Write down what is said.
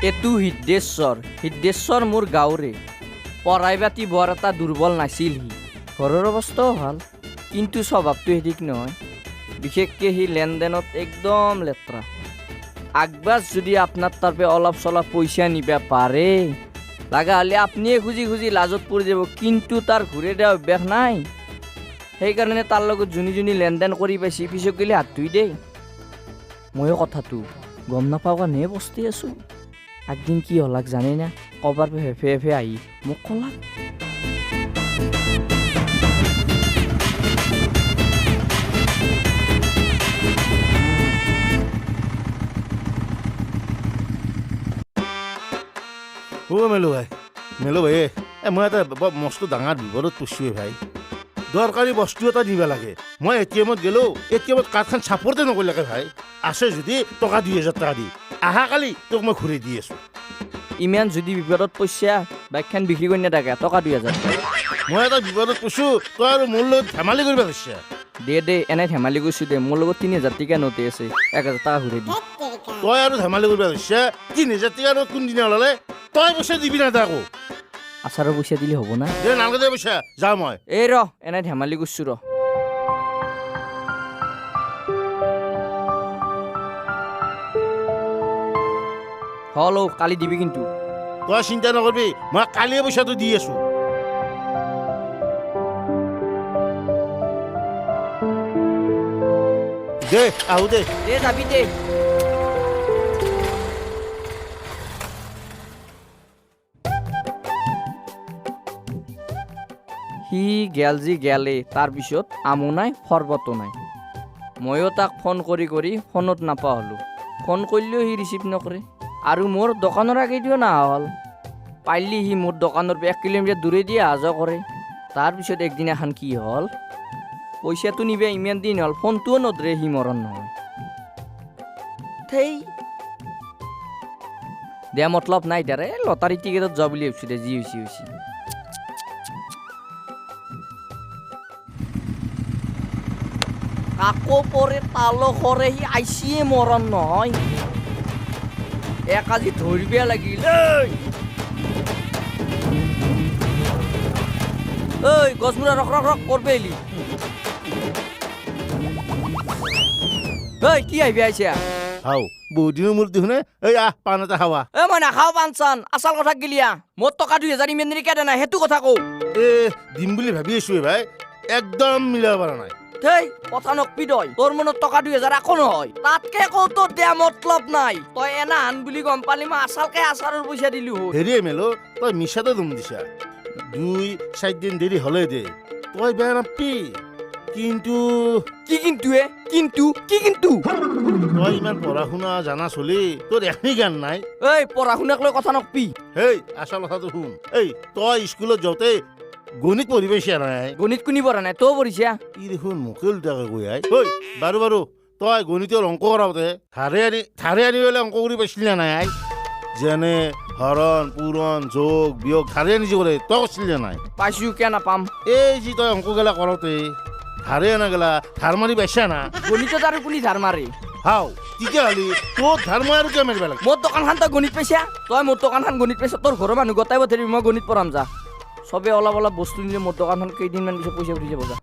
এইটো সিদ্ধেশ্বৰ মোৰ গাঁৱৰে পঢ়াই বাতি বৰ এটা দুৰ্বল নাছিল সি ঘৰৰ অৱস্থাও ভাল কিন্তু স্বভাৱটো ঠিক নহয় বিশেষকৈ সি লেনদেনত একদম লেতেৰা আগবাজ যদি আপোনাৰ তাৰপে অলপ চলপ পইচা নিবা পাৰে লাগা হ'লে আপুনিয়ে খুজি লাজত পৰি যাব কিন্তু তাৰ ঘূৰে দিয়া অভ্যাস নাই সেইকাৰণে তাৰ লগত যোনী লেনদেন কৰি পাইছে পিছত গ'লে হাত ধুই দেই ময়ো কথাটো গম নাপাওঁ কাৰণেহে বস্তি আছোঁ একদিন কি হলাক জানে না কবাৰ হেফে আহি মোক কলাক মেলো ভাই মই এটা মস্ত ডাঙৰ বিপদত পৰিছোৱে ভাই দৰকাৰী বস্তু এটা দিব লাগে মই এটিএমত গ'লো এটিএমত কাৰ্ডখন চাপৰ্টে নকৰিলাকে ভাই আছে যদি টকা 2000 টকা দি অহাকালি তোক মই ঘূৰি দি আছোঁ ইমান যদি বিপদত পইচা বাইকখন বিক্ৰী কৰি নাথাকে টকা 2000 মই এটা বিপদত কৈছোঁ তই আৰু মোৰ লগত ধেমালি কৰিব খুজিছা দে এনে ধেমালি কৰিছোঁ দে মোৰ লগত 3000 টকা নোটে আছে 1000 টকা ঘূৰাই দি তই আৰু ধেমালি কৰিব খুজিছা 3000 টকা নোট কোনদিনা ওলালে তই পইচা দিবি না তাকো আচাৰৰ পইচা দিলে হ'ব না দে নালাগে দে পইচা যাওঁ মই এই ৰ এনে ধেমালি কৰিছোঁ ৰ হল কালি দিবি কিন্তু তই চিন্তা নকৰিবি মই কালিয়ে পইচাটো দি আছোঁ দে আহো দে যাবি দে সি গেল যি গেলে তাৰপিছত আমো নাই সৰ্বতো নাই ময়ো তাক ফোন কৰি ফোনত নাপা হ'লোঁ ফোন কৰিলেও সি ৰিচিভ নকৰে আৰু মোৰ দোকানৰ আগেদিও নহা হ'ল পাৰিলি সি মোৰ দোকানৰ 1 কিলোমিটাৰ দূৰে দি অহা যোৱা কৰে তাৰপিছত একদিনাখন কি হ'ল পইচাটো নিবে ইমান দিন হ'ল ফোনটোও নধৰে সি মৰণ নহয় দিয়া মতলব নাই তাৰে লটাৰী টিকেটত যোৱা বুলি ভাবিছোঁ দে যি হৈছে কাকো পৰে তালো কৰে সি আইচিয়ে মৰণ নহয় এক আজি ধৰিব লাগিল ঐ গছমূৰা ৰখ কৰবে এলি ঐ কি আহিবি আহিছে হাও বহুত দিনৰ মূৰত দেখোনে এই আহ পাণ এটা খাৱা মই নাখাওঁ পাণ চান আচল কথা গিলিয়া মোৰ টকা 2000 ইমান দিনে কেনে নাই সেইটো কথা কওঁ দিম বুলি ভাবি আছোঁ ভাই একদম মিলাব পৰা নাই কথা নকবি তই তোৰ মনত টকা 2000 আকৌ নহয় তাতকে কওঁ তোৰ দিয়া মতলব নাই তই এনা হান বুলি গম পালি মই আচালকে আচাৰৰ পইচা দিলো হেৰিয়ে মেলো তই মিছাতে দুম দিছা 2-4 দিন দেৰি হ'লে দে তই বেয়া নাপি কিন্তু তই ইমান পঢ়া শুনা জানা চলি তোৰ এখনি জ্ঞান নাই পঢ়া শুনাক লৈ কথা নকবি আচল কথাটো শুন তই স্কুলত যাওঁতে গণিত পঢ়ি পাইছা নাই গণিত কোনি পঢ়া নাই তই পঢ়িছা ই দেখোন মোকে উল্টাকে কৈ বাৰু তই গণিতৰ অংক কৰাওঁতে ধাৰে আনি পেলাই অংক কৰি পাইছিলি নাই যেনে হৰণ পূৰণ যোগ বিয়োগ ধাৰে আনি যি কৰে তই কৰিছিলি নাই পাইছো কিয় নাপাম এই যি তই অংক গেলা কৰোঁতে ধাৰে আনা গেলা ধাৰ মাৰি পাইছা না গণিতত আৰু কোনি ধাৰ মাৰে তেতিয়াহ'লে তোৰ ধাৰ মই আৰু কিয় মাৰিব লাগে মোৰ দোকানখন তই গণিত পাইছা তই মোৰ দোকানখন গণিত পাইছা তোৰ ঘৰৰ মানুহ গোটাই পঠাবি মই গণিত পঢ়াম যা চবে অলপ বস্তু নিলে মোৰ দোকানখন কেইদিনমান পিছত পইচা উঠি যাব যা